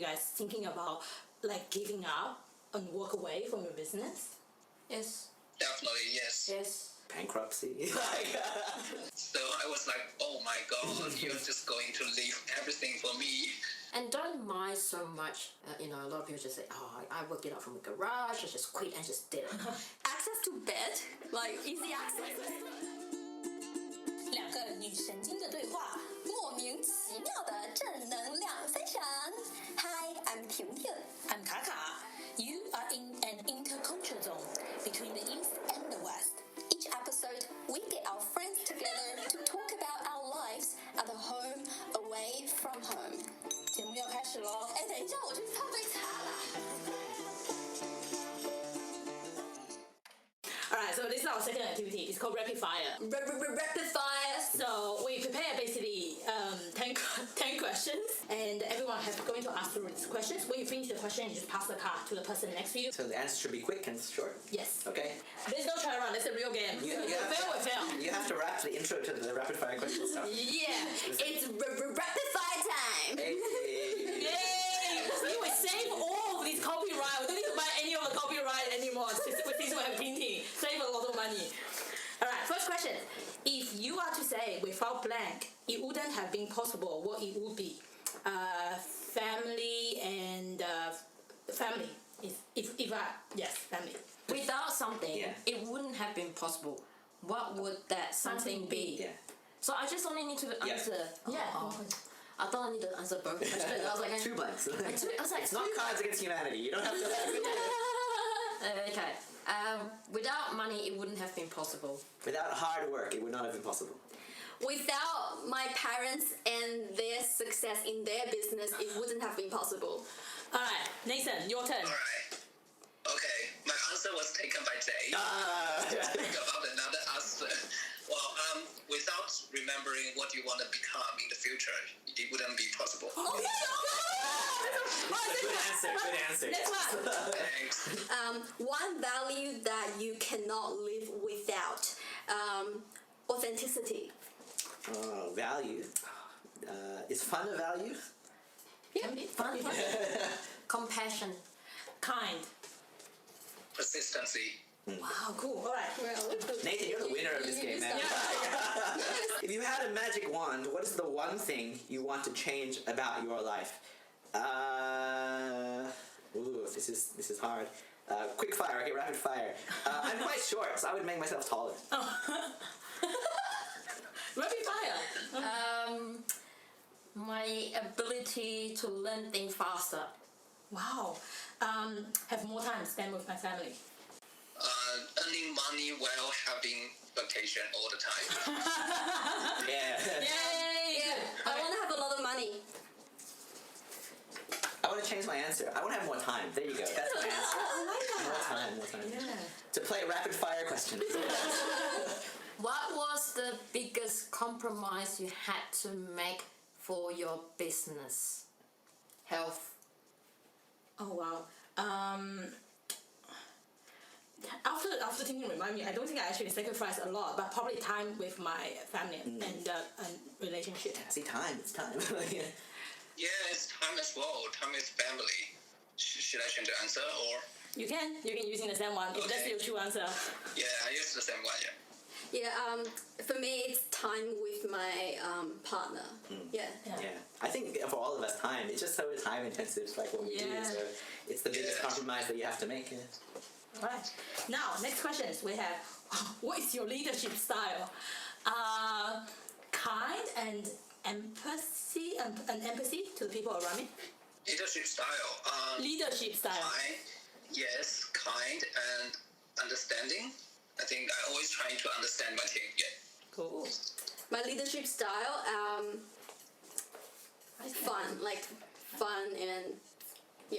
guys thinking about like giving up and walk away from your business? Yes. Definitely, yes. Yes. Bankruptcy. So I was like, oh my god, you're just going to leave everything for me. And don't mind so much. A lot of people just say, oh, I work it out from a garage, I just quit and just did it. Access to bed, like easy access. 两个女神经的对话，莫名其妙的正能量分享。Hi, I'm TingTing. I'm KaKa. You are in an intercultural zone between the East and the West. Each episode, we get our friends together to talk about our lives at home, away from home. 节目要开始喽！哎，等一下，我去泡杯茶啦。Alright, so this is our second activity. It's called Rapid Fire. Rapid fire. So we prepare basically 10 questions, and everyone is going to ask these questions. When you finish the question, you just pass the card to the person next to you. So the answer should be quick and short. Yes. Okay. There's no try around. It's a real game. You Fail or fail. You have to wrap the intro to the rapid fire questions. So. Yeah. It's rapid fire time. Hey. Yay! See, we save all of these copyright. We don't need to buy any of the copyright anymore. Since we have TingTing. Save a lot of money. Alright, first question. If you are to say without blank, it wouldn't have been possible, what it would be? Family and family. Yes, family. Without something, Yeah. it wouldn't have been possible. What would that something be? Yeah. So I just only need to answer. Yeah. I thought I needed to answer both questions. I was like, Two blanks. I was like, It's not Cards Against Humanity. You don't have to. okay. Without money, it wouldn't have been possible. Without hard work, it would not have been possible. Without my parents and their success in their business, it wouldn't have been possible. Alright, Nathan, your turn. Alright. Okay, my answer was taken by Jaye. Think about another answer. Well, without remembering what you want to become in the future, it wouldn't be possible. Oh my God! Good answer. Next one. Thanks. One value that you cannot live without. Authenticity. Value. Is fun a value? Yeah. Fun. Compassion. Kind. Persistency. Wow, cool. Alright. Nathan, you're the winner of this game, man. If you had a magic wand, what is the one thing you want to change about your life? This is hard. Quick fire, okay, rapid fire. I'm quite short, so I would make myself taller. Rapid fire. My ability to learn things faster. Wow. Have more time spent with my family. Earning money while having vacation all the time. Yeah. Yay! I want to have a lot of money. I want to change my answer. I want to have more time. There you go. That's my answer. I like that. More time. Yeah. To play rapid fire questions. What was the biggest compromise you had to make for your business? Health. Oh wow. After thinking, remind me, I don't think I actually sacrificed a lot, but probably time with my family and relationship. See, time. It's time. Yeah, it's time as well. Time is family. Should I change the answer or? You can using the same one. If that's your true answer. Yeah, I use the same one. Yeah. Yeah, for me, it's time with my partner. Yeah. I think for all of us, time. It's just so time intensive, like what we do. So it's the biggest compromise that you have to make. Alright. Now, next questions we have. What is your leadership style? Kind and empathy to the people around me. Leadership style. Leadership style. Kind, yes, kind and understanding. I think I always trying to understand my team. Yeah. Cool. My leadership style, fun and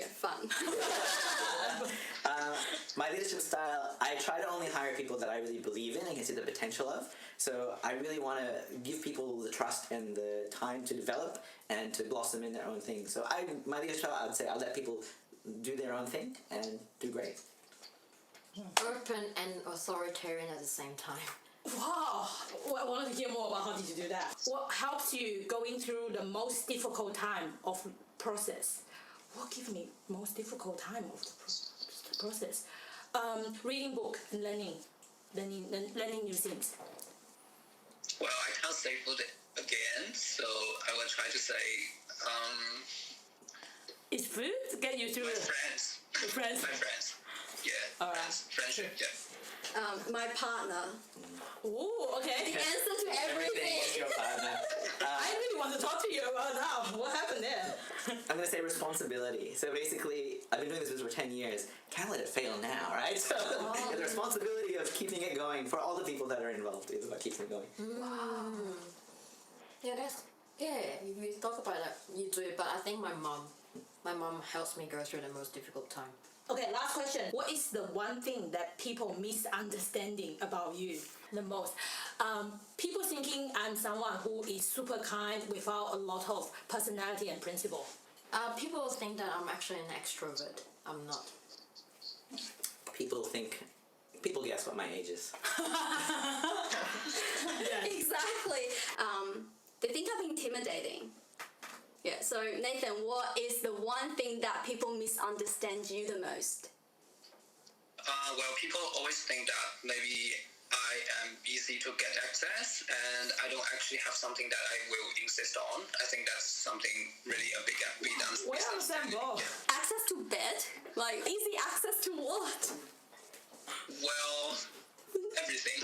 fun. My leadership style, I try to only hire people that I really believe in and can see the potential of. So I really want to give people the trust and the time to develop and to blossom in their own thing. So my leadership style, I would say I'll let people do their own thing and do great. Open and authoritarian at the same time. Wow. Well, I wanted to hear more about how did you do that. What helps you going through the most difficult time of process? what gives me most difficult time of the process? Reading book and learning new things. Well, I can't say food again, so I will try to say Is food to get you through my it? friends. Friends? My friends. Yeah. Alright. Friendship, yeah. My partner. Ooh, okay. The answer to everything. is your partner. I really want to talk to you about that. What happened there? I'm going to say responsibility. So basically, I've been doing this business for 10 years. Can't let it fail now, right? So the responsibility of keeping it going for all the people that are involved is what keeps me going. Yeah, if we talk about that, you do it, but I think my mom helps me go through the most difficult time. Okay, last question. What is the one thing that people misunderstanding about you the most? People thinking I'm someone who is super kind without a lot of personality and principle. People think that I'm actually an extrovert. I'm not. People guess what my age is. Exactly. They think I'm intimidating. Yeah, so Nathan, what is the one thing that people misunderstand you the most? Well, people always think that maybe I am easy to get access and I don't actually have something that I will insist on. I think that's something really a big misunderstanding. Access to bed? Like, easy access to what? Well, everything.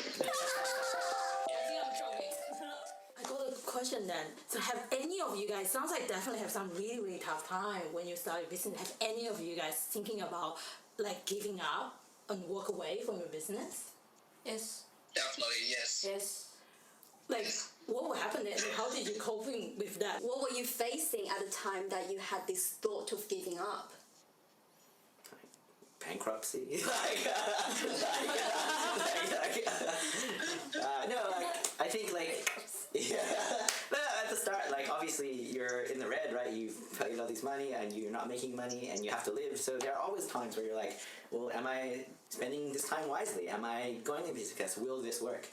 I got a question then. So have any of you guys, sounds like definitely have some really, really tough time when you start your business. Have any of you guys thinking about like giving up and walk away from your business? Yes. Definitely, yes. Yes. Like, what would happen then? How did you coping with that? What were you facing at the time that you had this thought of giving up? Bankruptcy. I think at the start, obviously you're in the red, right? You've paid all this money and you're not making money and you have to live. So there are always times where you're like, well, am I spending this time wisely? Am I going to be successful? Will this work?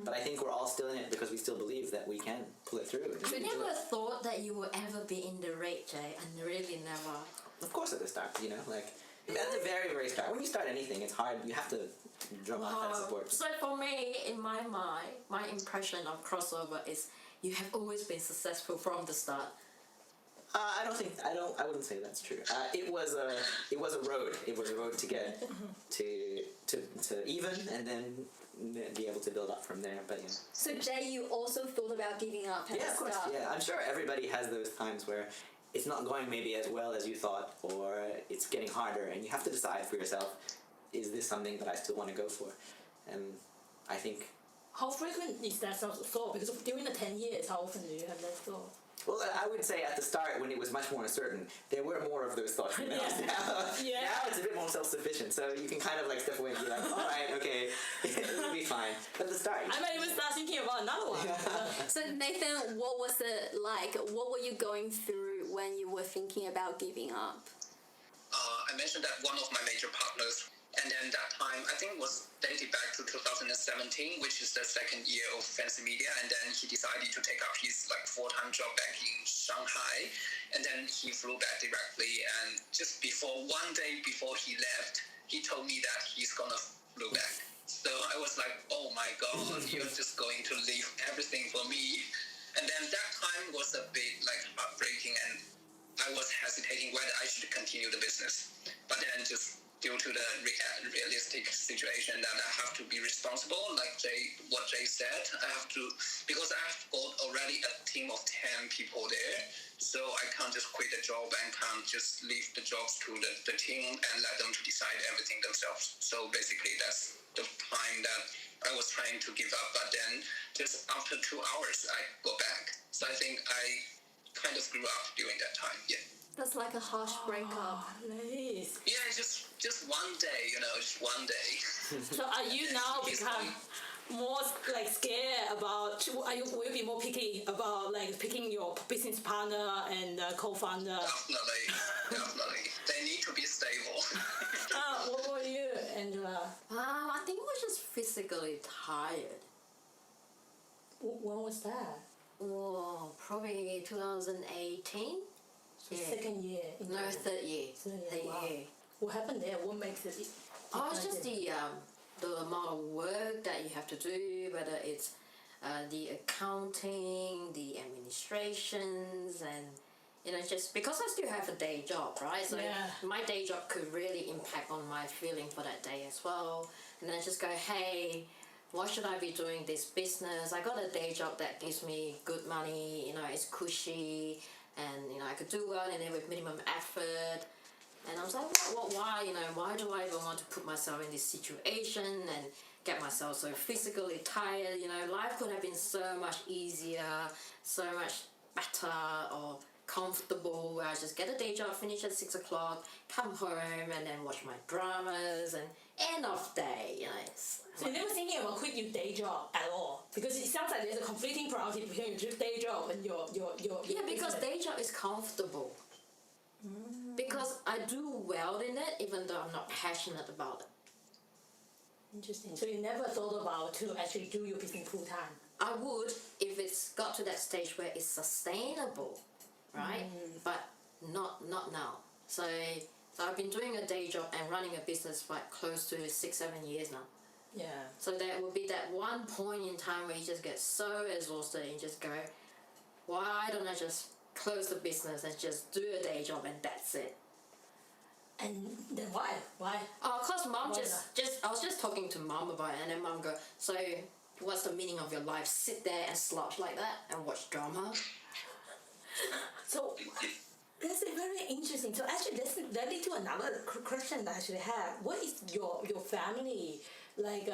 But I think we're all still in it because we still believe that we can pull it through. You never thought that you would ever be in the red, Jaye, and really never. Of course at the start, at the very, very start. When you start anything, it's hard. You have to drum up that support. So for me, in my mind, my impression of crossover is you have always been successful from the start. I wouldn't say that's true. It was a road. It was a road to get to even, and then be able to build up from there. But yeah. So Jaye, you also thought about giving up at the Yeah, of course. start? Yeah, I'm sure everybody has those times where it's not going maybe as well as you thought, or it's getting harder, and you have to decide for yourself: is this something that I still want to go for? And I think. How frequent is that thought? Because during the 10 years, how often do you have that thought? Well, I would say at the start, when it was much more uncertain, there were more of those thoughts. Now it's a bit more self-sufficient, so you can kind of step away and be like, all right, okay, it'll be fine. But at the start, I might even start thinking about another one. So Nathan, what was it like? What were you going through when you were thinking about giving up? I mentioned that one of my major partners, and then that time, I think was dated back to 2017, which is the second year of Fancy Media, and then he decided to take up his full-time job back in Shanghai, and then he flew back directly, and just one day before he left, he told me that he's gonna flew back. So I was like, oh my god, you're just going to leave everything for me. And then that time was a bit heartbreaking, and I was hesitating whether I should continue the business. But then just due to the realistic situation that I have to be responsible, like what Jaye said, because I have got already a team of 10 people there, so I can't just quit the job and can't just leave the jobs to the team and let them to decide everything themselves. So basically that's the time that I was trying to give up, but then just after 2 hours I go back. So I think I kind of grew up during that time, yeah. That's like a harsh breakup. Nice. Yeah, just one day, just one day. So are you now become more scared about? Will you be more picky about picking your business partner and co-founder? Definitely. They need to be stable. What about you, Angela? I think I was just physically tired. When was that? Oh, probably 2018. Yeah. Second year. No, third year. Third year. What happened there? What makes it? It's just the amount of work that you have to do, whether it's the accounting, the administrations, and just because I still have a day job, right? So my day job could really impact on my feeling for that day as well. And then I just go, hey, what should I be doing this business? I got a day job that gives me good money, it's cushy, and I could do well in it with minimum effort. And I was like, why? Why do I even want to put myself in this situation and get myself so physically tired? Life could have been so much easier, so much better or comfortable, where I just get a day job, finish at 6 o'clock, come home, and then watch my dramas, and end of day. So you're never thinking about quit your day job at all, because it sounds like there's a conflicting priority between your day job and your because day job is comfortable. Because I do well in it, even though I'm not passionate about it. Interesting. So you never thought about to actually do your business full time? I would if it's got to that stage where it's sustainable, right? But not now. So I've been doing a day job and running a business for close to 6-7 years now. Yeah. So there will be that one point in time where you just get so exhausted and you just go, why don't I just close the business and just do a day job and that's it? And then why? Cause mom I was just talking to mom about it, and then mom go, so what's the meaning of your life? Sit there and slouch like that and watch drama? So that's very interesting. So actually, that leads to another question that I actually have. What is your family like?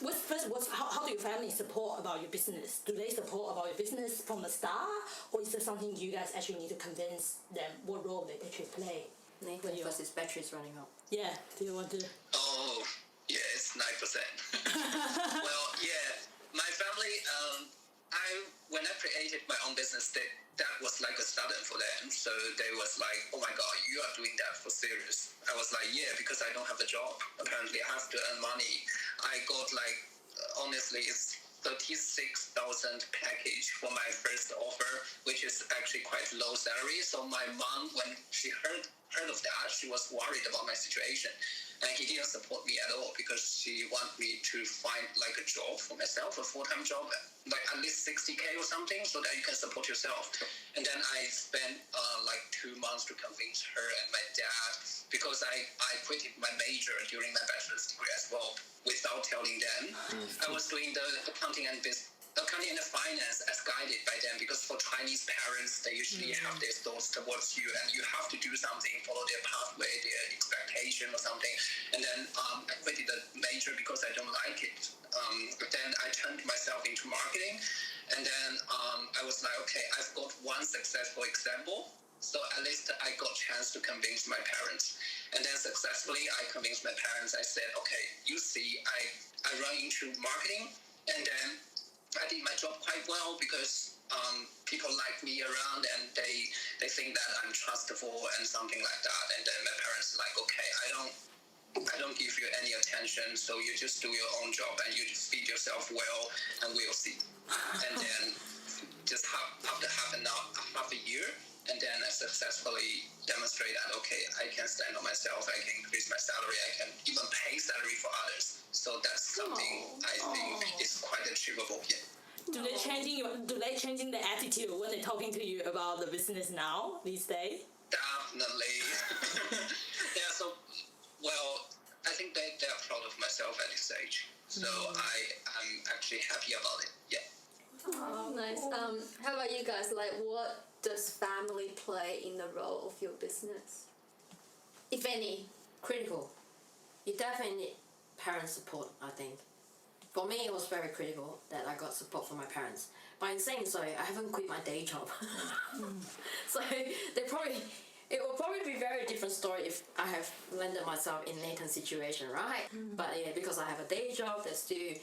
How do your family support about your business? Do they support about your business from the start, or is there something you guys actually need to convince them what role they actually play? Nathan, because his battery's running out. Yeah. Do you want to? Oh, yeah, it's 9%. Well, yeah, my family. When I created my own business, that was like a sudden for them. So they was like, oh my God, you are doing that for serious. I was like, yeah, because I don't have a job. Apparently I have to earn money. I got like, honestly, it's 36,000 package for my first offer, which is actually quite low salary. So my mom, when she heard of that, she was worried about my situation. And he didn't support me at all because she wanted me to find like a job for myself, a full-time job, like at least 60K or something, so that you can support yourself. And then I spent like 2 months to convince her and my dad, because I quit my major during my bachelor's degree as well without telling them. I was doing the accounting and finance as guided by them, because for Chinese parents, they usually have these thoughts towards you, and you have to do something, follow their pathway, their expectation or something. And then I quit the major because I don't like it. Then I turned myself into marketing, and then I was like, okay, I've got one successful example, so at least I got a chance to convince my parents. And then successfully, I convinced my parents. I said, okay, you see, I run into marketing, and then I did my job quite well because people like me around, and they think that I'm trustable and something like that. And then my parents like, okay, I don't give you any attention, so you just do your own job and you just feed yourself well, and we'll see. And then just after half a year, and then I successfully demonstrate that, okay, I can stand on myself, I can increase my salary, I can even pay salary for others. So that's something I think is quite achievable. Yeah. Do they changing the attitude when they're talking to you about the business now these days? Definitely. Yeah. So, well, I think they're proud of myself at this age. So I'm actually happy about it. Yeah. Oh, nice. How about you guys? Like, what does family play in the role of your business, if any? Critical. You definitely need parent support, I think. For me, it was very critical that I got support from my parents. But in saying so, I haven't quit my day job. So it will probably be a very different story if I have landed myself in Nathan's situation, right? But yeah, because I have a day job that's still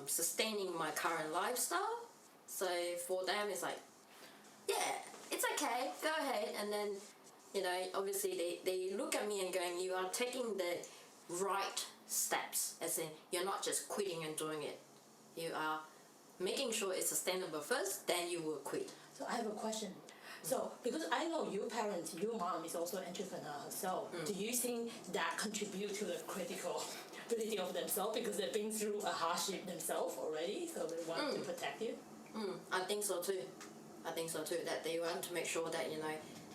sustaining my current lifestyle. So for them, it's like, yeah, it's okay, go ahead. And then, obviously they look at me and going, you are taking the right steps, as in you're not just quitting and doing it. You are making sure it's sustainable first, then you will quit. So I have a question. So, because I know your parents, your mom is also an entrepreneur herself, do you think that contribute to the critical ability of themselves because they've been through a hardship themselves already, so they want to protect you? I think so too. That they want to make sure that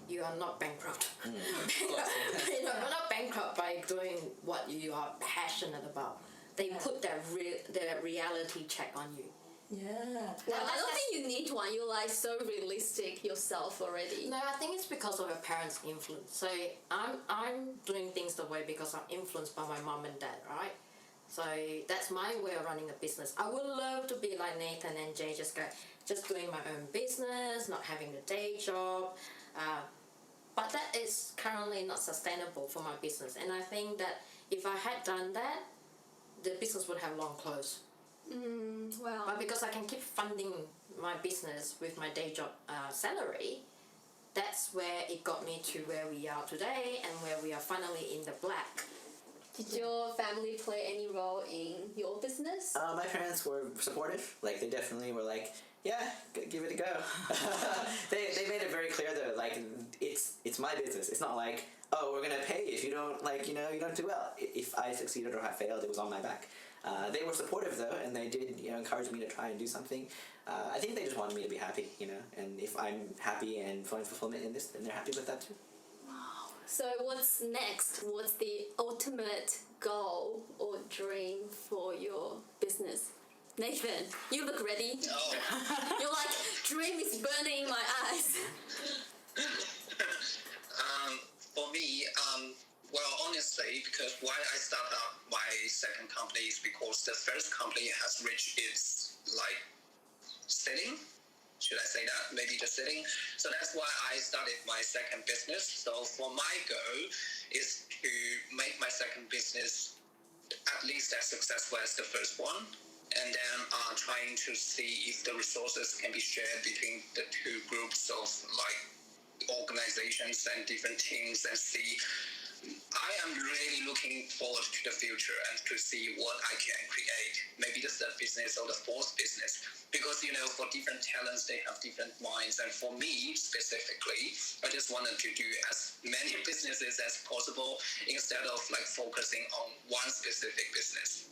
you are not bankrupt. You're not bankrupt by doing what you are passionate about. They put their reality check on you. Yeah. Well, I don't think you need one. You're like so realistic yourself already. No, I think it's because of your parents' influence. So I'm doing things the way because I'm influenced by my mom and dad, right? So that's my way of running a business. I would love to be like Nathan and Jaye, just doing my own business, not having a day job. But that is currently not sustainable for my business. And I think that if I had done that, the business would have long closed. Wow. But because I can keep funding my business with my day job salary, that's where it got me to where we are today and where we are finally in the black. Did your family play any role in your business? My parents were supportive. Like, they definitely were like, yeah, give it a go. They made it very clear though, like, it's my business. It's not like, oh, we're gonna pay if you don't, like, you don't do well. If I succeeded or I failed, it was on my back. They were supportive though, and they did, encourage me to try and do something. I think they just wanted me to be happy, and if I'm happy and find fulfillment in this, then they're happy with that too. So what's next? What's the ultimate goal or dream for your business? Nathan, you look ready. Oh. You're like, dream is burning in my eyes. For me, well, honestly, because why I started up my second company is because the first company has reached its, ceiling. Should I say that? Maybe the ceiling. So that's why I started my second business. So for my goal is to make my second business at least as successful as the first one. And then trying to see if the resources can be shared between the two groups of organizations and different teams, and see. I am really looking forward to the future and to see what I can create. Maybe the third business or the fourth business. Because, for different talents, they have different minds. And for me, specifically, I just wanted to do as many businesses as possible instead of, focusing on one specific business.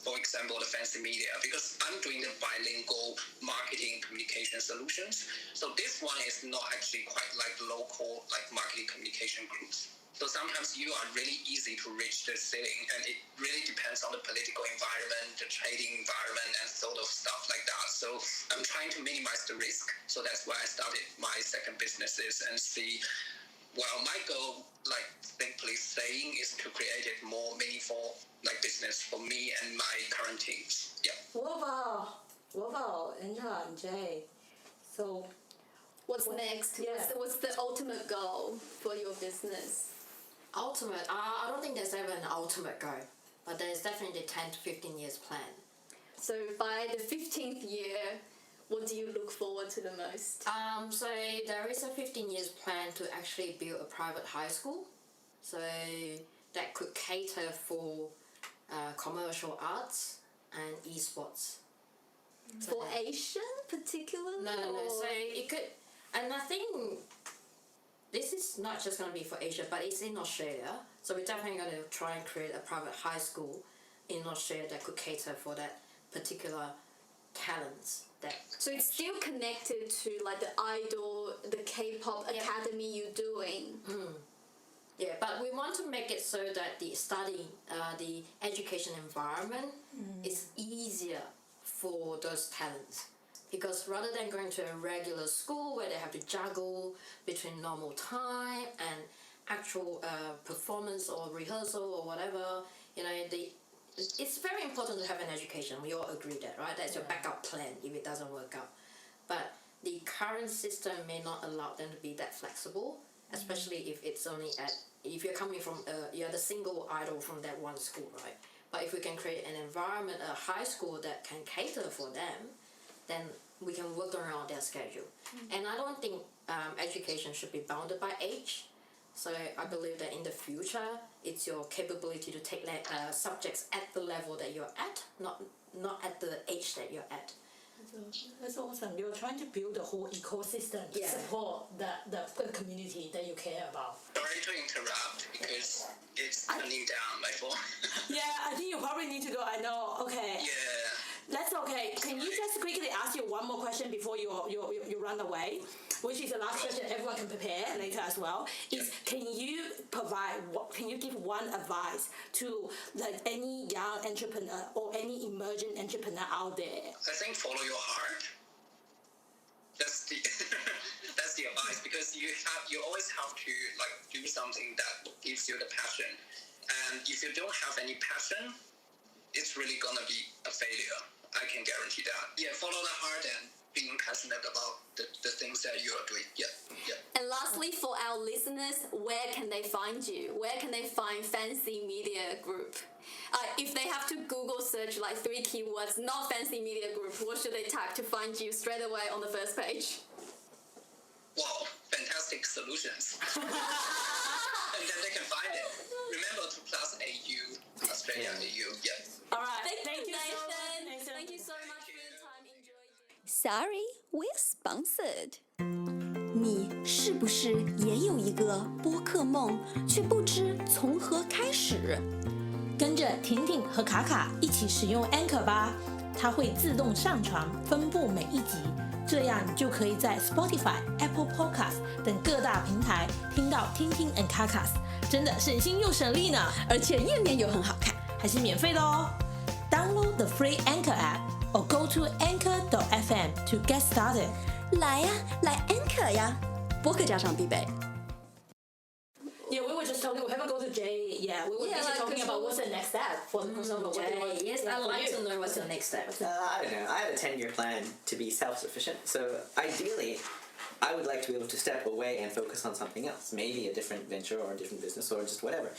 For example, the fancy media. Because I'm doing the bilingual marketing communication solutions. So this one is not actually quite like local, marketing communication groups. So sometimes you are really easy to reach the ceiling, and it really depends on the political environment, the trading environment, and sort of stuff like that. So I'm trying to minimize the risk. So that's why I started my second businesses and see, well, my goal, simply saying, is to create a more meaningful business for me and my current teams. Yeah. What about Angela and Jaye? So What's next? Yeah. What's the ultimate goal for your business? Ultimate, I don't think there's ever an ultimate goal, but there's definitely a 10 to 15 years plan. So by the 15th year, what do you look forward to the most? So there is a 15 years plan to actually build a private high school. So that could cater for commercial arts and esports. For Asian particularly? No. So it could, and I think this is not just going to be for Asia, but it's in Australia. So we're definitely going to try and create a private high school in Australia that could cater for that particular talents. So it's still connected to the idol, the K-pop academy you're doing. Yeah, but we want to make it so that the education environment is easier for those talents. Because rather than going to a regular school where they have to juggle between normal time and actual performance or rehearsal or whatever, it's very important to have an education. We all agree that, right? That's your backup plan if it doesn't work out. But the current system may not allow them to be that flexible, especially if it's only if you're coming from, you're the single idol from that one school, right? But if we can create an environment, a high school that can cater for them, then we can work around their schedule. And I don't think education should be bounded by age. So I believe that in the future, it's your capability to take subjects at the level that you're at, not at the age that you're at. That's awesome. You're trying to build a whole ecosystem to support the community that you care about. Sorry to interrupt because it's turning down my phone. Yeah, I think you probably need to go. I know. Okay. Yeah. That's okay. Can you just quickly ask you one more question before you run away? Which is the last question everyone can prepare later as well. Is can you give one advice to like any young entrepreneur or any emerging entrepreneur out there? I think follow your heart. That's the that's the advice because you always have to like do something that gives you the passion, and if you don't have any passion, it's really gonna be a failure. I can guarantee that. Yeah, follow the heart and being passionate about the things that you are doing. Yeah. And lastly, for our listeners, where can they find you? Where can they find Fancy Media Group? If they have to Google search like 3 keywords, not Fancy Media Group, what should they type to find you straight away on the first page? Wow, fantastic solutions. And then they can find it. Remember to plus AU, Australia AU. Yeah. All right. Thank you, Nathan. Nathan. Thank you so much for your time. Enjoy. Sorry, we're sponsored. 你是不是也有一个播客梦，却不知从何开始？跟着婷婷和卡卡一起使用 Anchor 吧，它会自动上传分布每一集，这样你就可以在 Spotify、Apple Podcast 等各大平台听到 TingTing and KaKa， 真的省心又省力呢，而且页面又很好看，还是免费的哦。Download the free Anchor app or go to anchor.fm to get started. 来呀，来 Anchor 呀，播客加上必备。Yeah, we were just talking. We haven't gone to Jaye yet. We were just talking about what's the next step for the crossover. Jaye, yes, I'd like to know what's the next step. I don't know. I have a 10-year plan to be self-sufficient. So ideally, I would like to be able to step away and focus on something else. Maybe a different venture or a different business or just whatever.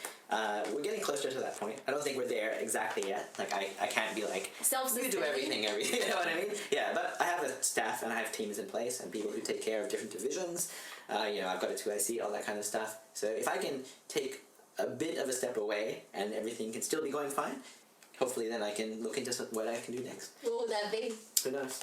We're getting closer to that point. I don't think we're there exactly yet. Like I can't be like, you do everything, you know what I mean? Yeah, but I have a staff and I have teams in place and people who take care of different divisions. I've got a 2i seat, all that kind of stuff. So if I can take a bit of a step away and everything can still be going fine, hopefully then I can look into what I can do next. What would that be? Who knows?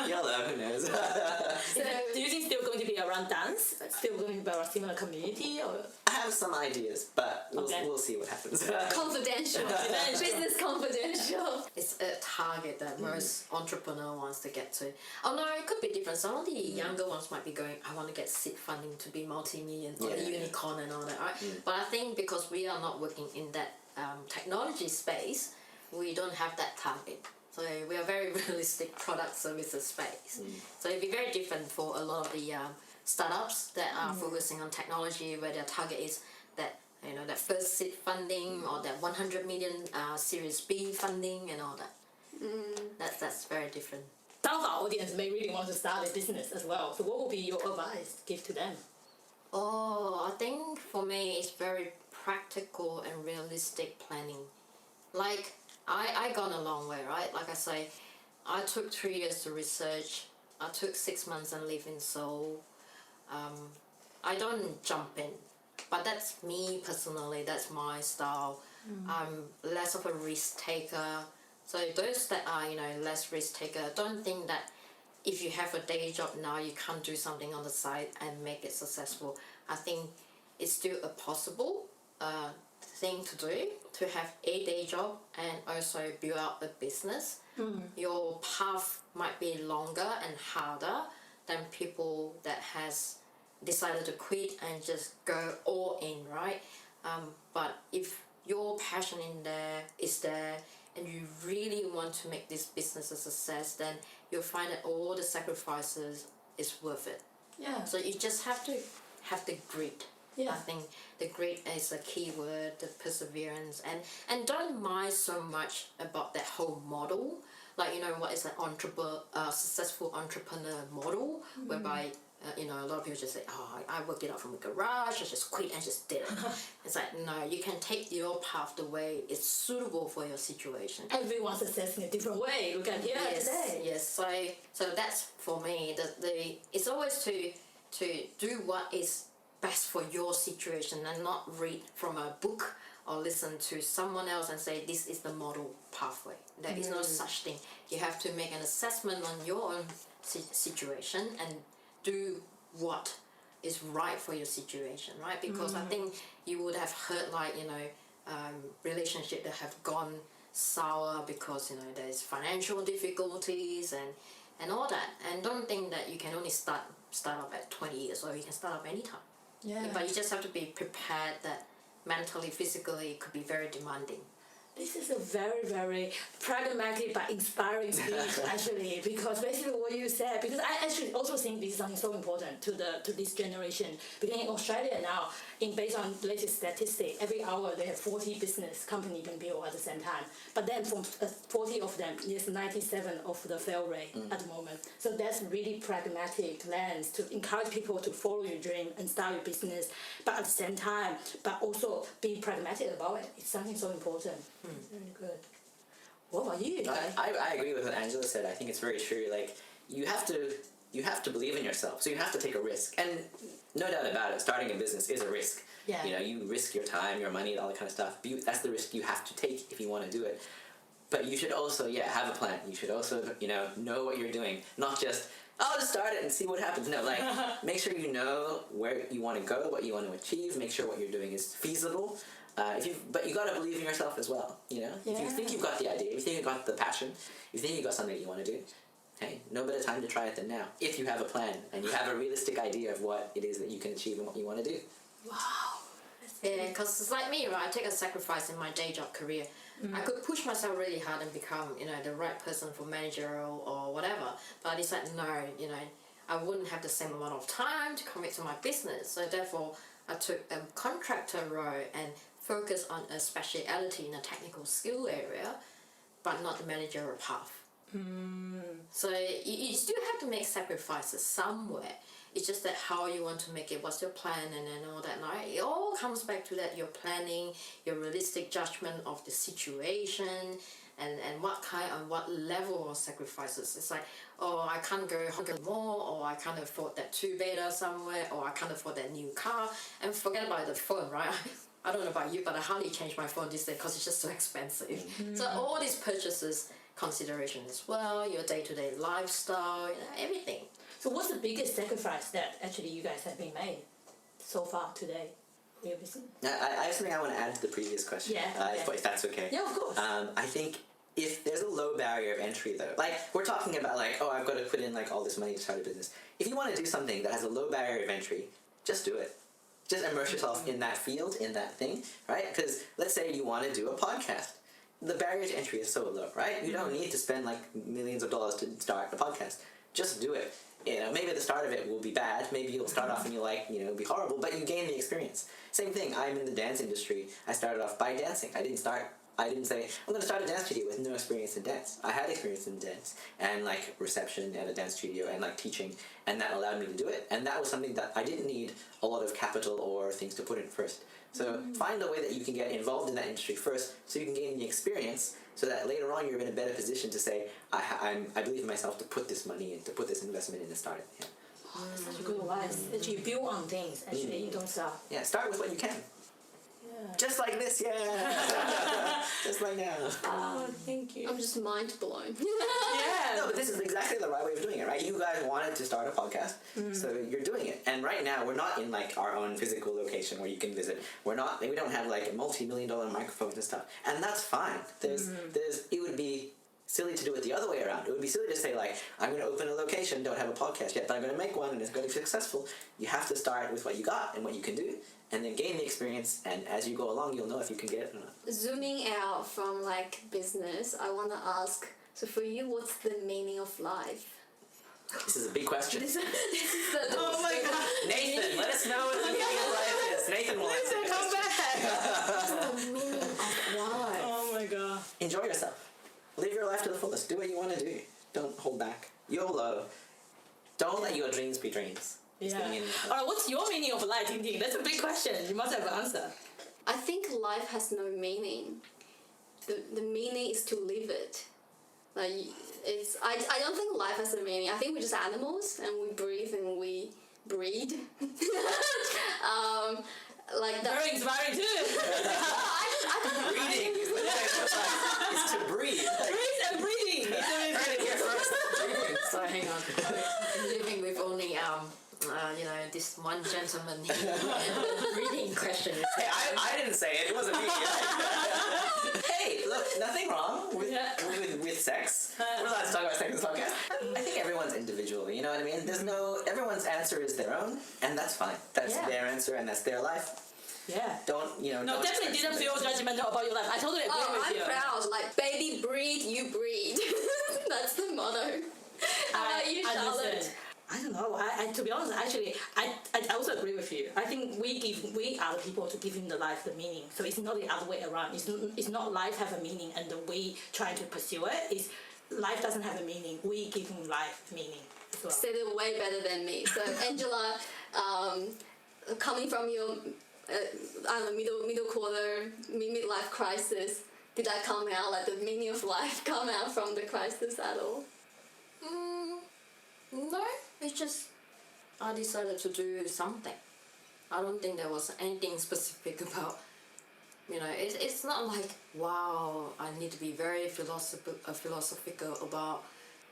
YOLO, who knows? So, do you think it's still going to be around dance? Still going to be around similar community? Or? I have some ideas, but we'll see what happens. Confidential. Business confidential. It's a target that most entrepreneur wants to get to. Oh no, it could be different. Some of the younger ones might be going, I want to get seed funding to be multi-million or a unicorn and all that, right? But I think because we are not working in that technology space, we don't have that target. So we are very realistic product services space. So it'd be very different for a lot of the startups that are focusing on technology, where their target is that that first seed funding or that 100 million Series B funding and all that. That's very different. Some of our audience may really want to start a business as well. So what would be your advice to give to them? Oh, I think for me it's very practical and realistic planning. Like I gone a long way, right? Like I say, I took 3 years to research. I took 6 months and live in Seoul. I don't jump in, but that's me personally. That's my style. I'm less of a risk taker. So those that are less risk taker, don't think that if you have a day job now, you can't do something on the side and make it successful. I think it's still a possible thing to do, to have a day job and also build out a business. Your path might be longer and harder than people that has decided to quit and just go all in, right? But if your passion is there and you really want to make this business a success, then you'll find that all the sacrifices is worth it. Yeah. So you just have to have the grit. Yeah. I think the grit is a key word, the perseverance, and don't mind so much about that whole model. Like, what is an successful entrepreneur model, whereby, a lot of people just say, oh, I worked it out from a garage, I just quit and just did it. It's like, no, you can take your path the way it's suitable for your situation. Everyone's success in a different way. Look at here today. Yes, so that's for me. It's always to do what is best for your situation and not read from a book or listen to someone else and say this is the model pathway. There is no such thing. You have to make an assessment on your own situation and do what is right for your situation, right? Because I think you would have heard like, relationships that have gone sour because, there's financial difficulties and all that. And don't think that you can only start up at 20 years or you can start up anytime. Yeah. But you just have to be prepared that mentally, physically, it could be very demanding. This is a very, very pragmatic but inspiring speech, actually, because basically what you said, because I actually also think this is something so important to this generation. Because in Australia now, based on the latest statistic, every hour they have 40 business companies being built at the same time. But then from 40 of them, there's 97 of the fail rate at the moment. So that's really pragmatic lens to encourage people to follow your dream and start your business, but at the same time, but also be pragmatic about it. It's something so important. Very good. What about you? I agree with what Angela said. I think it's very true. Like, you have to believe in yourself. So you have to take a risk. And no doubt about it, starting a business is a risk. Yeah. You risk your time, your money, all that kind of stuff. But that's the risk you have to take if you want to do it. But you should also, have a plan. You should also, know what you're doing. Not just, I'll just start it and see what happens. No, like, make sure you know where you want to go, what you want to achieve. Make sure what you're doing is feasible. But you gotta believe in yourself as well, If you think you've got the idea, if you think you've got the passion, if you think you've got something you want to do, hey, no better time to try it than now. If you have a plan and you have a realistic idea of what it is that you can achieve and what you want to do. Wow. Yeah, because it's like me, right? I take a sacrifice in my day job career. I could push myself really hard and become, the right person for managerial or whatever. But it's like, no, I wouldn't have the same amount of time to commit to my business. So therefore, I took a contractor role and focus on a speciality in a technical skill area, but not the managerial path. So you still have to make sacrifices somewhere. It's just that how you want to make it, what's your plan, and all that. Right? It all comes back to that, your planning, your realistic judgment of the situation, and what level of sacrifices. It's like, oh, I can't go more, or I can't afford that 2-beta somewhere, or I can't afford that new car, and forget about the phone, right? I don't know about you, but I hardly change my phone these days because it's just so expensive. So all these purchases, consideration as well, your day-to-day lifestyle, everything. So what's the biggest sacrifice that actually you guys have been made so far today for your business? I have something I want to add to the previous question, if that's okay. Yeah, of course. I think if there's a low barrier of entry, though, like, we're talking about, like, oh, I've got to put in, like, all this money to start a business. If you want to do something that has a low barrier of entry, just do it. Just immerse yourself in that field, in that thing, right? Because let's say you want to do a podcast. The barrier to entry is so low, right? You don't need to spend, like, millions of dollars to start a podcast. Just do it. Maybe the start of it will be bad. Maybe you'll start off and it'll be horrible, but you gain the experience. Same thing, I'm in the dance industry. I started off by dancing. I didn't say, I'm going to start a dance studio with no experience in dance. I had experience in dance and, like, reception at a dance studio and, like, teaching, and that allowed me to do it. And that was something that I didn't need a lot of capital or things to put in first. So find a way that you can get involved in that industry first so you can gain the experience, so that later on you're in a better position to say, I believe in myself to put this money in, to put this investment in and start it. Yeah. Oh, that's such a good advice. Actually, build on things. Actually, you don't stop. Yeah, start with what you can. Yeah. Just like this, yeah. Just like now. Oh, thank you. I'm just mind blown. Yeah. No, but this is exactly the right way of doing it, right? You guys wanted to start a podcast, so you're doing it. And right now, we're not in, like, our own physical location where you can visit. We don't have, like, multi-million-dollar microphones and stuff. And that's fine. It would be silly to do it the other way around. It would be silly to say, like, I'm going to open a location, don't have a podcast yet, but I'm going to make one and it's going to be successful. You have to start with what you got and what you can do, and then gain the experience, and as you go along, you'll know if you can get it or not. Zooming out from, like, business, I want to ask, so for you, what's the meaning of life? This is a big question. This is the Oh my God. Nathan, let us know what the meaning of life is. Nathan will answer this Come question. back. The meaning of life. Oh my God. Enjoy yourself. Live your life to the fullest. Do what you want to do. Don't hold back. YOLO. Don't let your dreams be dreams. Yeah. Alright, what's your meaning of life, TingTing? That's a big question. You must have an answer. I think life has no meaning. The meaning is to live it. Like, I don't think life has a meaning. I think we're just animals and we breathe and we breed. Like that. Very inspiring too. I Breathing is the it's to breathe. Breathe and breathing. Heard it here first. Breathing. So hang on. I'm living with only this one gentleman here. The breathing question is. Hey, I didn't say it. It wasn't me. Hey, look, nothing wrong with sex. We're allowed to talk about sex in this podcast. I think everyone's individual. You know what I mean? Everyone's answer is their own, and that's fine. That's their answer, and that's their life. Yeah. No, definitely didn't feel judgmental about your life. I totally agree with I'm you. proud. Like, baby, breathe, you breathe. That's the motto. How about you, Charlotte? I don't know. I to be honest, actually, I also agree with you. I think we are the people to giving the life the meaning. So it's not the other way around. It's not life have a meaning and we try to pursue it. It's life doesn't have a meaning. We giving life meaning as well. Said it way better than me. So Angela, coming from your middle quarter, midlife crisis, did that come out, like the meaning of life come out from the crisis at all? No, it's just I decided to do something. I don't think there was anything specific about, it's not like, wow, I need to be very philosophical about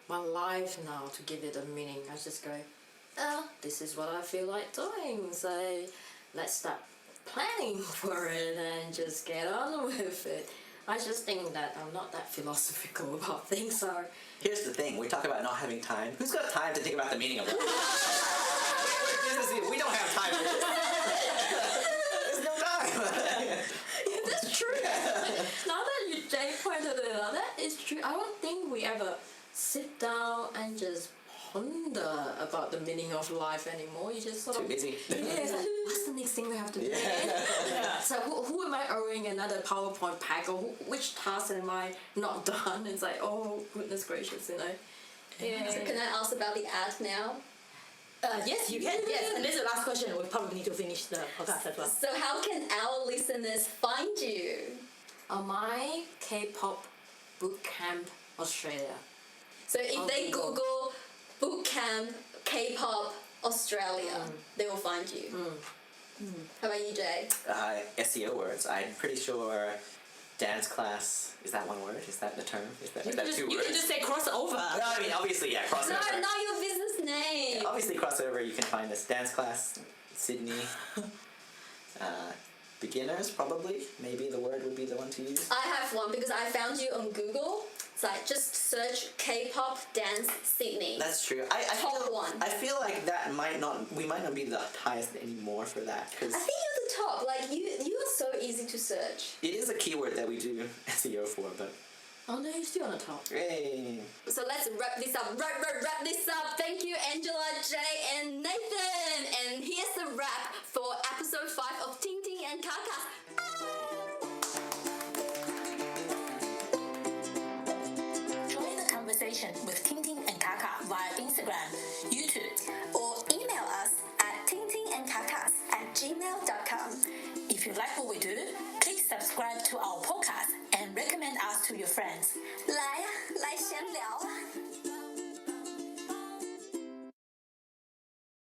my life now to give it a meaning. I just go, this is what I feel like doing, so let's start planning for it and just get on with it. I just think that I'm not that philosophical about things, so... Here's the thing. We talk about not having time. Who's got time to think about the meaning of life? We don't have time for this. There's no time. That's true. Now that Jay pointed it out, that is true. I don't think we ever sit down and just ponder about the meaning of life anymore. You just sort Too of... busy. Yeah, it's like, what's the next thing we have to do? Yeah. So who am I owing another PowerPoint pack, or which task am I not done? It's like, oh, goodness gracious, Yeah. So can I ask about the ad now? Yes, you can. Yes, and this is the last question. We probably need to finish the podcast as well. So how can our listeners find you? On my K-pop bootcamp Australia. So if they Google bootcamp K-pop Australia, they will find you. How about you, Jay? SEO words. I'm pretty sure dance class, is that one word? Is that the term? Is that two You words? can just say crossover. No, I mean, obviously, yeah, crossover. No, not your business name. Obviously, crossover, you can find us. Dance class, Sydney. Beginners, probably. Maybe the word would be the one to use. I have one because I found you on Google. It's like just search K-pop dance Sydney. That's true. I feel like we might not be the highest anymore for that. I think you're the top. Like you are so easy to search. It is a keyword that we do SEO for, but... Oh no, you're still on the top. Hey. So let's wrap this up. Wrap this up. Thank you, Angela, Jay, and Nathan. And here's the wrap for episode 5 of TingTing and KaKa. Join the conversation with TingTing and KaKa via Instagram, YouTube, or email us at tingtingandkaka@gmail.com. If you like what we do, please subscribe to our podcast and recommend us to your friends. 来呀，来闲聊啊！